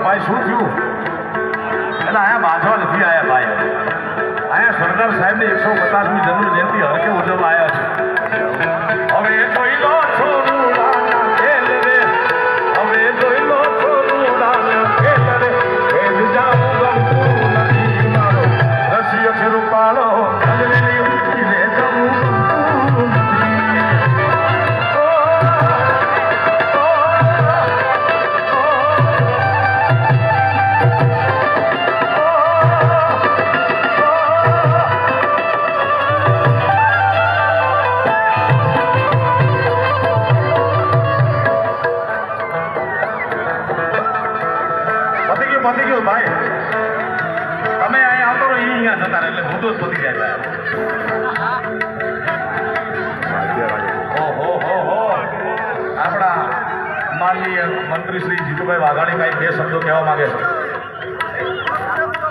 ભાઈ શું થયું? એટલે અહીંયા બાજવા નથી આવ્યા ભાઈ, અહીંયા સરદાર સાહેબની 150મી જન્મ જયંતિ હરકે ઉજવવા આવ્યા છે. હવે જોઈ લો છોરુડાના ખેલ રે, હવે જોઈ લો છોરુડાના ખેલ રે, ખેલ જાઉં ગમતું નથી મારો રસિયો છે રૂપાળો હલવેલી ઉઠી રે જવું ગમતું નથી. પતી ગયું ભાઈ, તમે અહીંયા આવતો રહો, અહીંયા જતા રહે એટલે મુદ્દો જ પતી જાય. ઓહો હો હો, આપણા માનનીય મંત્રી શ્રી જીતુભાઈ વાઘાણી કઈ બે શબ્દો કહેવા માંગે છે.